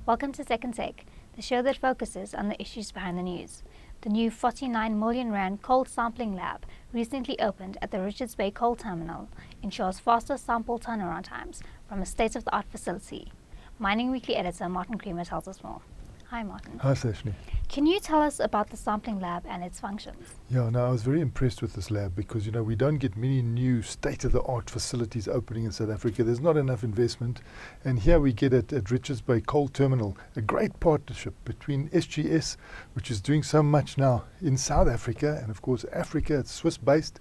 Welcome to Second Take, the show that focuses on the issues behind the news. The new 49 million rand coal sampling lab recently opened at the Richards Bay Coal Terminal ensures faster sample turnaround times from a state-of-the-art facility. Mining Weekly editor Martin Creamer tells us more. Hi Martin. Hi Sashnee. Can you tell us about the sampling lab and its functions? Yeah, no, I was very impressed with this lab because, we don't get many new state-of-the-art facilities opening in South Africa. There's not enough investment. And here we get at Richards Bay Coal Terminal, a great partnership between SGS, which is doing so much now in South Africa, and of course Africa, it's Swiss-based,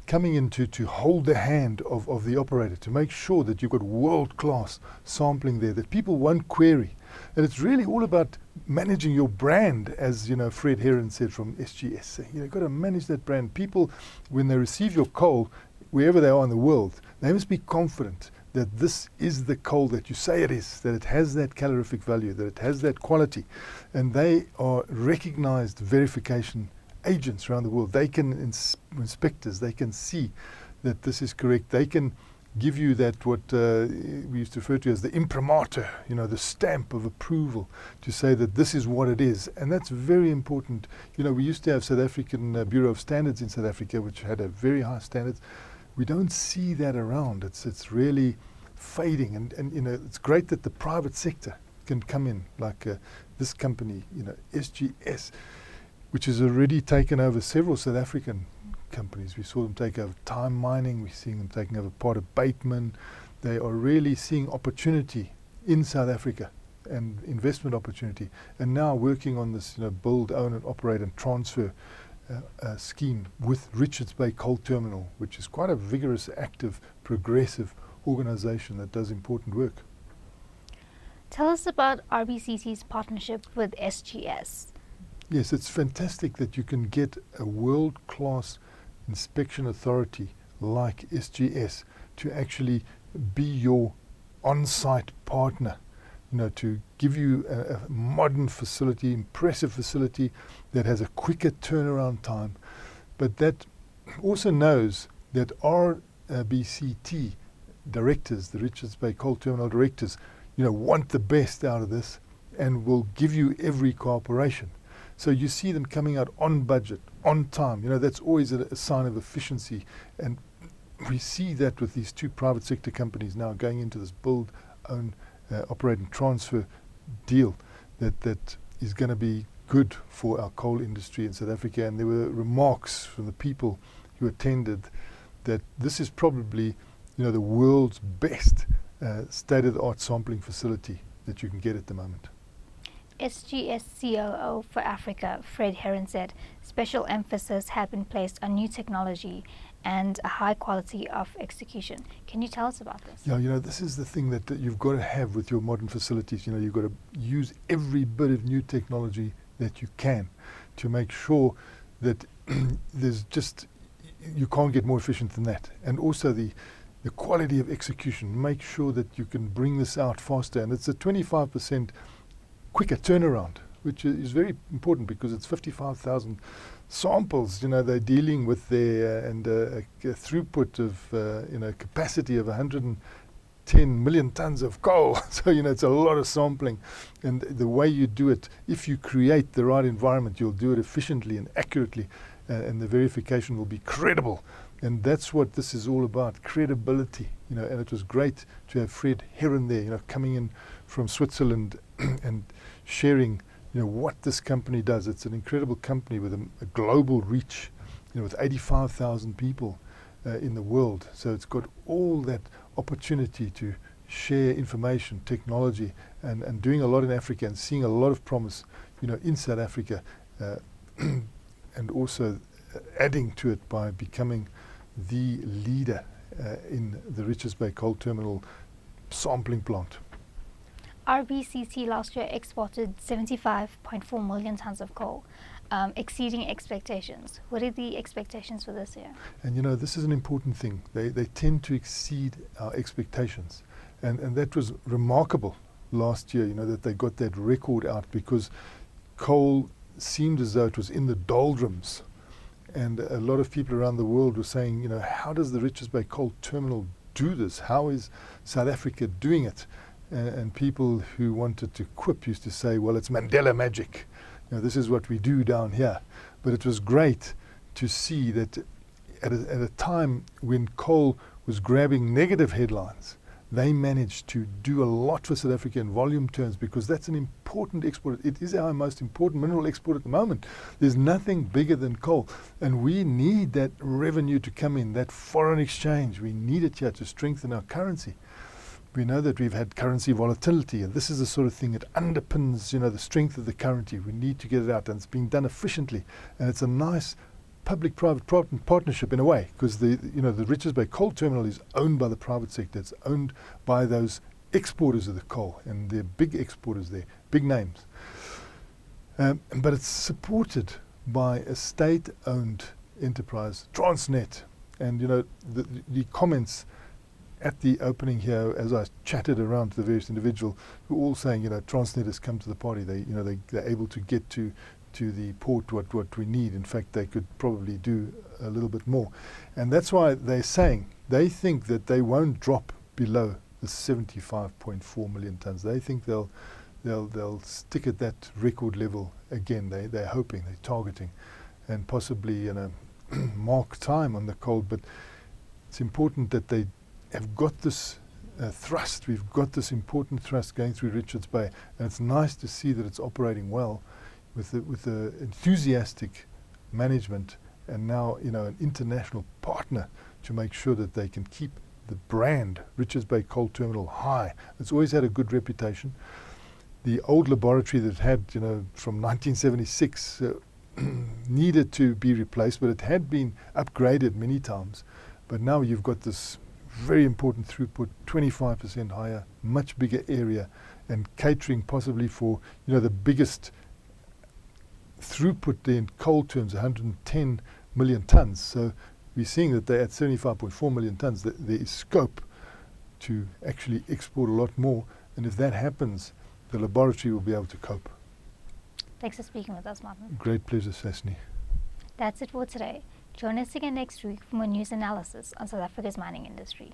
coming in to hold the hand of the operator, to make sure that you've got world-class sampling there, that people won't query. And it's really all about managing your brand, as Fred Heron said from SGS. You've got to manage that brand. People, when they receive your coal, wherever they are in the world, they must be confident that this is the coal that you say it is, that it has that calorific value, that it has that quality. And they are recognized verification agents around the world. They can, inspectors, they can see that this is correct. They can give you that, what we used to refer to as the imprimatur, the stamp of approval, to say that this is what it is. And that's very important. We used to have South African Bureau of Standards in South Africa, which had a very high standards. We don't see that around. It's really fading. And it's great that the private sector can come in, like this company, SGS, which has already taken over several South African companies. We saw them take over Time Mining. We're seeing them taking over part of Bateman. They are really seeing opportunity in South Africa and investment opportunity, and now working on this build, own and operate and transfer scheme with Richards Bay Coal Terminal, which is quite a vigorous, active, progressive organization that does important work. Tell us about RBCT's partnership with SGS. Yes, it's fantastic that you can get a world-class inspection authority like SGS to actually be your on-site partner, to give you a modern facility, impressive facility that has a quicker turnaround time, but that also knows that RBCT directors, the Richards Bay Coal Terminal directors, want the best out of this and will give you every cooperation. So you see them coming out on budget, on time. That's always a sign of efficiency. And we see that with these two private sector companies now going into this build, own, operate and transfer deal that is going to be good for our coal industry in South Africa. And there were remarks from the people who attended that this is probably, the world's best state-of-the-art sampling facility that you can get at the moment. SGS COO for Africa, Fred Heron, said special emphasis had been placed on new technology and a high quality of execution. Can you tell us about this? Yeah, this is the thing that you've got to have with your modern facilities. You've got to use every bit of new technology that you can to make sure that you can't get more efficient than that. And also the quality of execution. Make sure that you can bring this out faster. And it's a 25% quicker turnaround, which is very important because it's 55,000 samples, they're dealing with there, and a throughput of, capacity of 110 million tons of coal. So, it's a lot of sampling. And the way you do it, if you create the right environment, you'll do it efficiently and accurately, and the verification will be credible. And that's what this is all about, credibility. And it was great to have Fred Heron there, coming in from Switzerland and sharing, what this company does. It's an incredible company with a global reach, with 85,000 people in the world. So it's got all that opportunity to share information, technology, and doing a lot in Africa and seeing a lot of promise, in South Africa, and also adding to it by becoming the leader in the Richards Bay Coal Terminal sampling plant. RBCT last year exported 75.4 million tons of coal, exceeding expectations. What are the expectations for this year? And this is an important thing. They tend to exceed our expectations. And that was remarkable last year, that they got that record out, because coal seemed as though it was in the doldrums. And a lot of people around the world were saying, how does the Richards Bay Coal Terminal do this? How is South Africa doing it? and people who wanted to quip used to say, well, it's Mandela magic. This is what we do down here. But it was great to see that at a time when coal was grabbing negative headlines, they managed to do a lot for South Africa in volume terms, because that's an important export. It is our most important mineral export at the moment. There's nothing bigger than coal. And we need that revenue to come in, that foreign exchange. We need it here to strengthen our currency. We know that we've had currency volatility, and this is the sort of thing that underpins, the strength of the currency. We need to get it out, and it's being done efficiently. And it's a nice public-private partnership in a way, because the Richards Bay Coal Terminal is owned by the private sector. It's owned by those exporters of the coal, and they're big exporters there, big names. But it's supported by a state-owned enterprise, Transnet. And the comments at the opening here, as I chatted around to the various individuals, were all saying, Transnet has come to the party. They're able to get to the port what we need. In fact, they could probably do a little bit more. And that's why they're saying they think that they won't drop below the 75.4 million tons. They think they'll stick at that record level again. They're hoping, they're targeting, and possibly mark time on the coal. But it's important that they have got this thrust. We've got this important thrust going through Richards Bay, and it's nice to see that it's operating well with the enthusiastic management, and now an international partner to make sure that they can keep the brand Richards Bay Coal Terminal high. It's always had a good reputation. The old laboratory that it had from 1976 needed to be replaced, but it had been upgraded many times. But now you've got this very important throughput, 25% higher, much bigger area, and catering possibly for the biggest throughput there in coal terms, 110 million tons. So we're seeing that they're at 75.4 million tons. There is scope to actually export a lot more, and if that happens, the laboratory will be able to cope. Thanks for speaking with us, Martin. Great pleasure, Sashnee. That's it for today. Join us again next week for more news analysis on South Africa's mining industry.